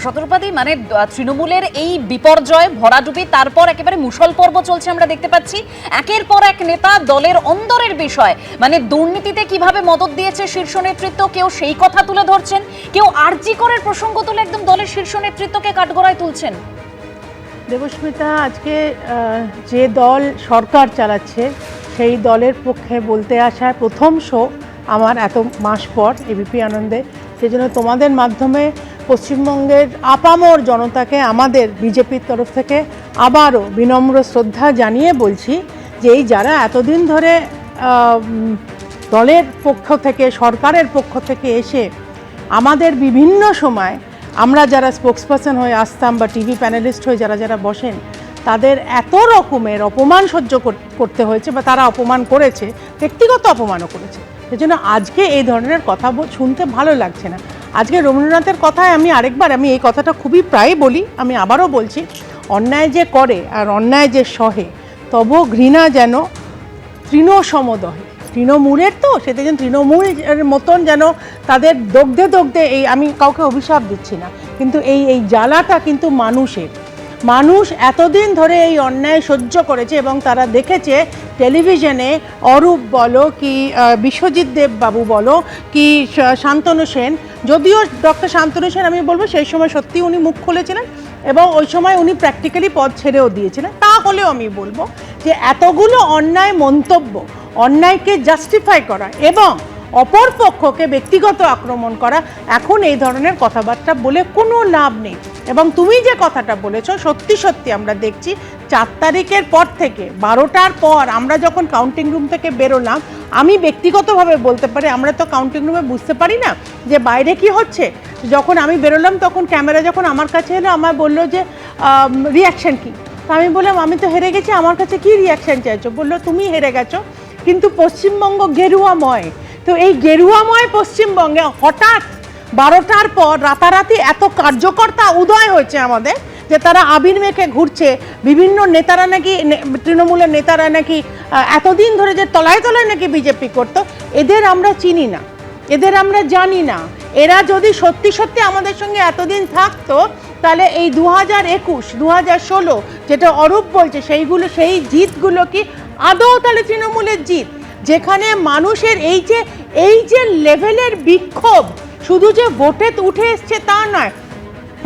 শতরূপাদি মানে তৃণমূলের এই বিপর্যয় ভরাডুবি তারপর একেবারে মুষল পর্ব চলছে আমরা দেখতে পাচ্ছি। একের পর এক নেতা দলের অন্দরের বিষয় মানে দুর্নীতিতে কিভাবে মদত দিয়েছে শীর্ষ নেতৃত্ব, কেউ সেই কথা তুলে ধরছেন, কেউ আরজি করের প্রসঙ্গ তুলে একদম দলের শীর্ষ নেতৃত্বকে কাঠগড়ায় তুলছেন। দেবস্মিতা, আজকে যে দল সরকার চালাচ্ছে সেই দলের পক্ষে বলতে আসা প্রথম শো আমার এত মাস পর এবিপি আনন্দে। সেজন্য তোমাদের মাধ্যমে পশ্চিমবঙ্গের আপামর জনতাকে আমাদের বিজেপির তরফ থেকে আবারও বিনম্র শ্রদ্ধা জানিয়ে বলছি যে এই যারা এতদিন ধরে দলের পক্ষ থেকে সরকারের পক্ষ থেকে এসে আমাদের বিভিন্ন সময় আমরা যারা স্পোক্সপারসন হয়ে আসতাম বা টিভি প্যানেলিস্ট হয়ে যারা যারা বসেন তাদের এত রকমের অপমান সহ্য করতে হয়েছে বা তারা অপমান করেছে, ব্যক্তিগত অপমানও করেছে। সেজন্য আজকে এই ধরনের কথা শুনতে ভালো লাগছে না। আজকে রবীন্দ্রনাথের কথায় আমি এই কথাটা খুবই প্রায় বলি, আমি আবারও বলছি, অন্যায় যে করে আর অন্যায় যে সহে তবু ঘৃণা যেন তৃণসমদহে। তৃণমূলের তো সেটা যেন তৃণমূলের মতন যেন তাদের দগ্ধে দগ্ধে, এই আমি কাউকে অভিশাপ দিচ্ছি না, কিন্তু এই জ্বালাটা কিন্তু মানুষ এতদিন ধরে এই অন্যায় সহ্য করেছে এবং তারা দেখেছে টেলিভিশনে অরূপ বলো কি বিশ্বজিৎ দেব বাবু বলো কি শান্তনু সেন, যদিও ডক্টর শান্তনু সেন আমি বলবো সেই সময় সত্যি উনি মুখ খুলেছিলেন এবং ওই সময় উনি প্র্যাকটিক্যালি পদ ছেড়েও দিয়েছিলেন, তাহলেও আমি বলবো যে এতগুলো অন্যায় মন্তব্য, অন্যায়কে জাস্টিফাই করা এবং অপর পক্ষকে ব্যক্তিগত আক্রমণ করা, এখন এই ধরনের কথাবার্তা বলে কোনো লাভ নেই। এবং তুমি যে কথাটা বলেছো সত্যি আমরা দেখছি 4 তারিখের পর থেকে 12টার পর আমরা যখন কাউন্টিং রুম থেকে বেরোলাম, আমি ব্যক্তিগতভাবে বলতে পারি আমরা তো কাউন্টিং রুমে বুঝতে পারি না যে বাইরে কি হচ্ছে। যখন আমি বেরোলাম তখন ক্যামেরা যখন আমার কাছে এলো আমার বললো যে রিয়াকশান কি, তো আমি বললাম আমি তো হেরে গেছি, আমার কাছে কি রিয়াকশান চাইছো? বললো তুমি হেরে গেছো কিন্তু পশ্চিমবঙ্গ গেরুয়াময়। তো এই গেরুয়াময় পশ্চিমবঙ্গে হঠাৎ 12টার পর রাতারাতি এত কার্যকর্তা উদয় হয়েছে আমাদের যে তারা আবির মেখে ঘুরছে। বিভিন্ন নেতারা নাকি, তৃণমূলের নেতারা নাকি এতদিন ধরে যে তলায় তলায় নাকি বিজেপি করতো, এদের আমরা চিনি না, এদের আমরা জানি না। এরা যদি সত্যি আমাদের সঙ্গে এতদিন থাকতো তাহলে এই 2021, 2016 যেটা অরূপ বলছে সেই জিতগুলো কি আদৌ তাহলে তৃণমূলের জিত? যেখানে মানুষের এই যে লেভেলের বিক্ষোভ শুধু যে ভোটে উঠে এসছে তা নয়।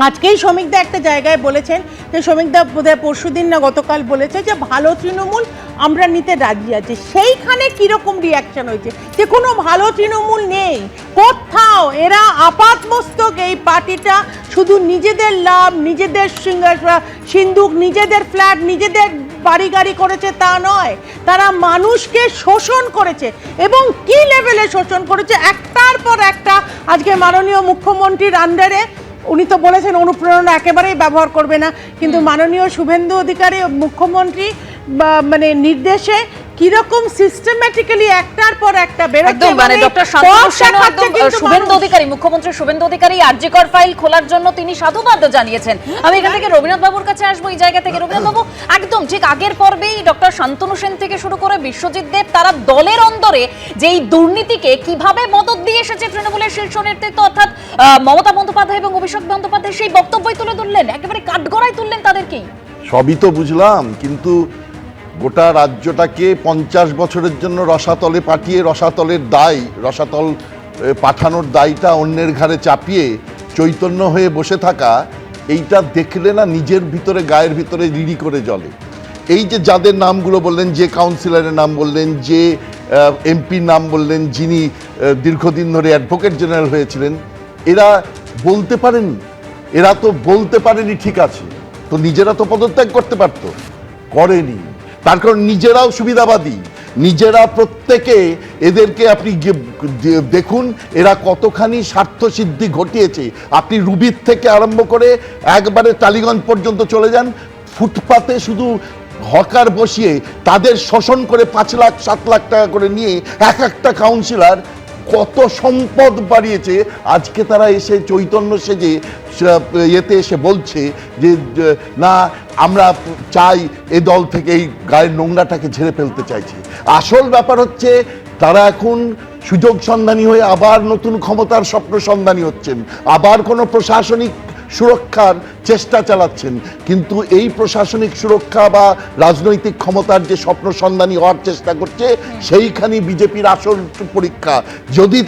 আজকেই শ্রমিকদা একটা জায়গায় বলেছেন যে শ্রমিকদা বোধহয় পরশুদিন না গতকাল বলেছে যে ভালো তৃণমূল আমরা নিতে রাজি আছি। সেইখানে কীরকম রিয়াকশান হয়েছে যে কোনো ভালো তৃণমূল নেই কোথাও। এরা আপাতমস্তক এই পার্টিটা শুধু নিজেদের লাভ, নিজেদের সিন্দুক, নিজেদের ফ্ল্যাট, নিজেদের বাড়ি গাড়ি করেছে তা নয়, তারা মানুষকে শোষণ করেছে এবং কি লেভেলে শোষণ করেছে একটার পর একটা। আজকে মাননীয় মুখ্যমন্ত্রীর আন্ডারে উনি তো বলেছেন অনুপ্রেরণা একেবারেই ব্যবহার করবে না, কিন্তু মাননীয় শুভেন্দু অধিকারী মুখ্যমন্ত্রী মানে নির্দেশে কিরকম সিস্টেম্যাটিক্যালি একটার পর একটা বেরোচ্ছে। মানে ডক্টর শান্তনু সেন একদম শুভেন্দু অধিকারী, মুখ্যমন্ত্রী শুভেন্দু অধিকারী আরজিকর ফাইল খোলার জন্য তিনি সাধুবাদ জানিয়েছেন। আমি এখান থেকে রবীন্দ্রনাথ বাবুর কাছে আসবো এই জায়গা থেকে। রবীন্দ্রনাথ বাবু, একদম ঠিক আগের পর্বেই ডক্টর শান্তনু সেন থেকে শুরু করে বিশ্বজিৎ দেব তারা দলের অন্দরে যে এই দুর্নীতিকে কিভাবে মদত দিয়ে এসেছে তৃণমূলের শীর্ষ নেতৃত্ব অর্থাৎ মমতা বন্দ্যোপাধ্যায় এবং অভিষেক বন্দ্যোপাধ্যায় সেই বক্তব্যই তুলে ধরলেন, একেবারে কাঠগড়ায় তুললেন তাদেরকেই। সবই তো বুঝলাম, কিন্তু গোটা রাজ্যটাকে 50 বছরের জন্য রসাতলে পাঠিয়ে রসাতল পাঠানোর দায়টা অন্যের ঘাড়ে চাপিয়ে চৈতন্য হয়ে বসে থাকা, এইটা দেখলে না নিজের ভিতরে গায়ের ভিতরে রিড়ি করে জ্বলে। এই যে যাদের নামগুলো বললেন, যে কাউন্সিলরের নাম বললেন, যে এমপির নাম বললেন, যিনি দীর্ঘদিন ধরে অ্যাডভোকেট জেনারেল হয়েছিলেন, এরা তো বলতে পারেনি ঠিক আছে, তো নিজেরা তো পদত্যাগ করতে পারতো, করেনি। তার কারণ নিজেরাও সুবিধাবাদী, নিজেরা প্রত্যেকে। এদেরকে আপনি দেখুন এরা কতখানি স্বার্থ সিদ্ধি ঘটিয়েছে। আপনি রুবির থেকে আরম্ভ করে একবারে টালিগঞ্জ পর্যন্ত চলে যান, ফুটপাতে শুধু হকার বসিয়ে তাদের শোষণ করে 5 লাখ 7 লাখ টাকা করে নিয়ে একটা কাউন্সিলর কত সম্পদ বাড়িয়েছে। আজকে তারা এসে চৈতন্য সেজে এতে এসে বলছে যে না আমরা চাই এ দল থেকে এই গায়ের নোংরাটাকে ঝেড়ে ফেলতে চাইছে। আসল ব্যাপার হচ্ছে তারা এখন সুযোগ সন্ধানী হয়ে আবার নতুন ক্ষমতার স্বপ্ন সন্ধানী হচ্ছেন, আবার কোনো প্রশাসনিক সুরক্ষার চেষ্টা চালাচ্ছেন, কিন্তু এই প্রশাসনিক সুরক্ষা বা রাজনৈতিক ক্ষমতার যে স্বপ্ন সন্ধানী হওয়ার চেষ্টা করছে, সেইখানেই বিজেপির আসল পরীক্ষা। যদি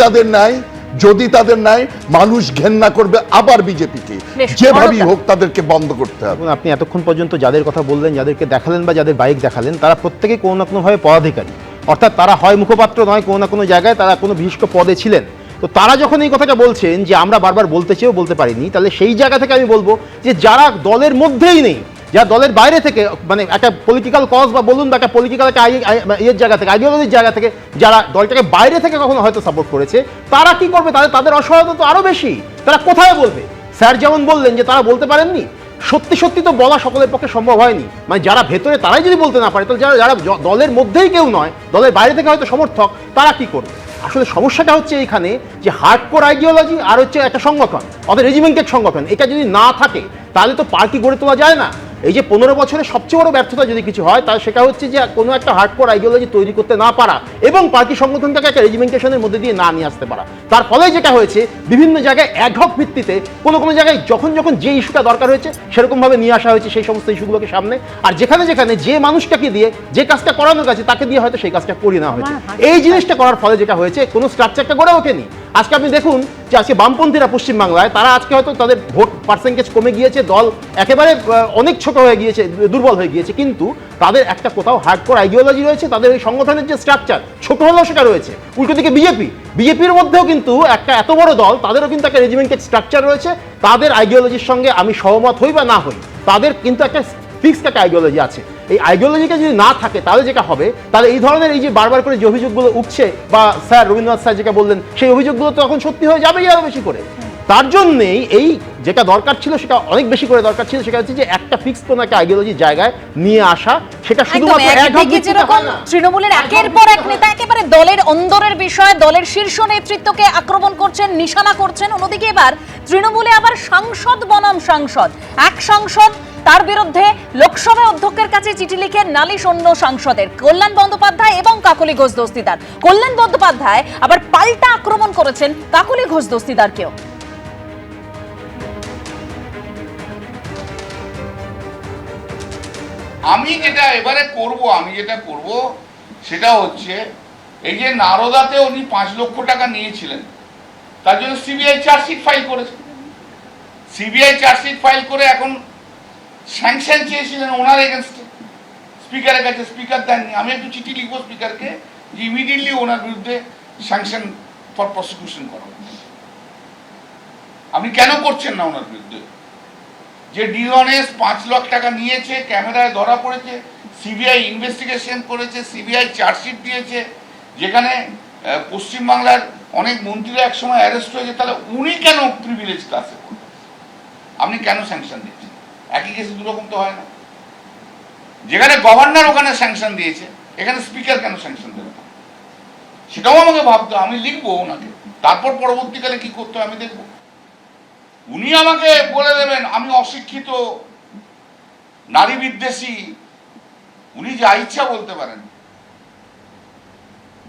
তাদের নাই মানুষ ঘেন্না করবে আবার বিজেপিকে, যেভাবেই হোক তাদেরকে বন্ধ করতে হবে। আপনি এতক্ষণ পর্যন্ত যাদের কথা বললেন, যাদেরকে দেখালেন বা যাদের বাইক দেখালেন, তারা প্রত্যেকেই কোনো না কোনোভাবে পদাধিকারী, অর্থাৎ তারা হয় মুখপাত্র নয় কোনো না কোনো জায়গায় তারা কোনো বিশিষ্ট পদে ছিলেন। তো তারা যখন এই কথাটা বলছেন যে আমরা বারবার বলতে চেয়েও বলতে পারিনি, তাহলে সেই জায়গা থেকে আমি বলবো যে যারা দলের মধ্যেই নেই, যারা দলের বাইরে থেকে, মানে একটা পলিটিক্যাল কজ বা বলুন বা একটা পলিটিক্যাল একটা ইয়ের জায়গা থেকে, আইডিওলজির জায়গা থেকে যারা দলটাকে বাইরে থেকে কখনো হয়তো সাপোর্ট করেছে, তারা কি করবে? তাদের অসহায়তা তো আরো বেশি। তারা কোথায় বলবে? স্যার যেমন বললেন যে তারা বলতে পারেননি, সত্যি সত্যি তো বলা সকলের পক্ষে সম্ভব হয়নি। মানে যারা ভেতরে তারাই যদি বলতে না পারে, তাহলে যারা দলের মধ্যেই কেউ নয়, দলের বাইরে থেকে হয়তো সমর্থক, তারা কি করবে? আসলে সমস্যাটা হচ্ছে এইখানে যে হার্ডকোর আইডিওলজি আর হচ্ছে একটা সংগঠন, অর্থাৎ রেজিমেন্টেড সংগঠন, এটা যদি না থাকে তাহলে তো পার্টি গড়ে তোলা যায় না। এই যে 15 বছরের সবচেয়ে বড় ব্যর্থতা যদি কিছু হয়, তাহলে সেটা হচ্ছে যে কোনো একটা হার্ডকোর আইডিওলজি তৈরি করতে না পারা এবং পার্টি সংগঠনটাকে একটা রেজিমেন্টেশনের মধ্যে দিয়ে না নিয়ে আসতে পারা। তার ফলে যেটা হয়েছে, বিভিন্ন জায়গায় অ্যাডহক ভিত্তিতে কোনো কোনো জায়গায় যখন যে ইস্যুটা দরকার হয়েছে সেরকমভাবে নিয়ে আসা হয়েছে সেই সমস্ত ইস্যুগুলোকে সামনে, আর যেখানে যে মানুষটাকে দিয়ে যে কাজটা করানো গেছে তাকে দিয়ে হয়তো সেই কাজটা করিয়ে নেওয়া হয়েছে। এই জিনিসটা করার ফলে যেটা হয়েছে, কোনো স্ট্রাকচারটা গড়ে ওঠেনি। আজকে আপনি দেখুন যে আজকে বামপন্থীরা পশ্চিমবাংলায়, তারা আজকে হয়তো তাদের ভোট পার্সেন্টেজ কমে গিয়েছে, দল একেবারে অনেক ছোট হয়ে গিয়েছে, দুর্বল হয়ে গিয়েছে, কিন্তু তাদের একটা কোথাও হার্ডকোর আইডিওলজি রয়েছে, তাদের এই সংগঠনের যে স্ট্রাকচার ছোট হলেও সেটা রয়েছে। উল্টো দিকে বিজেপির মধ্যেও কিন্তু একটা এত বড় দল, তাদেরও কিন্তু একটা রেজিমেন্টেড স্ট্রাকচার রয়েছে। তাদের আইডিওলজির সঙ্গে আমি সহমত হই বা না হই, তাদের কিন্তু একটা ফিক্সড একটা আইডিওলজি আছে। এই আইডিওলজিটা যদি না থাকে, তাহলে যেটা হবে, তাহলে এই ধরনের এই যে বারবার করে যে অভিযোগগুলো উঠছে, বা স্যার রবীন্দ্রনাথ স্যার যেটা বললেন, সেই অভিযোগগুলো তো এখন সত্যি হয়ে যাবেই আরো বেশি করে। তার জন্যেই এই যেটা দরকার ছিল, সেটা অনেক বেশি করে দরকার ছিল, সেটা হচ্ছে যে একটা ফিক্স কোনো একটা আইডিওলজির জায়গায় নিয়ে আসা। সেটা শুধুমাত্র যেরকম তৃণমূলের একের পর এক নেতা একেবারে দলের অন্দরের বিষয়, দলের শীর্ষ নেতৃত্বকে আক্রমণ করছেন, নিশানা করছেন, অন্যদিকে এবার তৃণমূলে আবার সাংসদ বনাম সাংসদ, এক সাংসদ তার বিরুদ্ধে লোকসভা অধ্যক্ষের কাছে চিঠি লিখে নালিশ অন্য সাংসদের, কল্যাণ বন্দ্যোপাধ্যায় এবং কাকলি ঘোষ দস্তিদার। কল্যাণ বন্দ্যোপাধ্যায় আবার পাল্টা আক্রমণ করেছেন কাকলি ঘোষ দস্তিদারকেও। আমি যেটা করব সেটা হচ্ছে, এই যে নারদাতে উনি 5 লক্ষ টাকা নিয়েছিলেন, তার জন্য সিবিআই চার্জশিট ফাইল করেছে। সিবিআই চার্জশিট ফাইল করে এখন স্যাংশন চেয়েছিলেন ওনার এগেনস্টে স্পিকারের কাছে, স্পিকার দেননি। আমি একটু চিঠি লিখবো স্পিকারকে যে ইমিডিয়েটলি ওনার বিরুদ্ধে স্যাংশন ফর প্রসিকিউশন করো। আপনি কেন করছেন না ওনার বিরুদ্ধে? যে ডিসঅনেস্ট 5 লাখ টাকা নিয়েছে, ক্যামেরায় ধরা পড়েছে, সিবিআই ইনভেস্টিগেশন করেছে, সিবিআই চার্জশিট দিয়েছে, যেখানে পশ্চিমবাংলার অনেক মন্ত্রীরা একসময় অ্যারেস্ট হয়েছে, তাহলে উনি কেন প্রিভিলেজ ক্লাসে পড়বেন? আপনি কেন স্যাংশন দিচ্ছেন? একই কেসে দুরকম তো হয় না। যেখানে গভর্নর ওখানে স্যাংশন দিয়েছে, এখানে স্পিকার কেন স্যাংশন দেবে না? সেটাও আমাকে ভাবতে, আমি লিখবো ওনাকে, তারপর পরবর্তীকালে কি করতে হয় আমি দেখবো। উনি আমাকে বলে দেবেন আমি অশিক্ষিত, নারী বিদ্বেষী, উনি যা ইচ্ছা বলতে পারেন।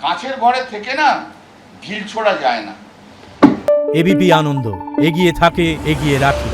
কাঁচের ঘরে থেকে না ঢিল ছোড়া যায় না। এবিপি আনন্দ, এগিয়ে থাকে, এগিয়ে রাখে।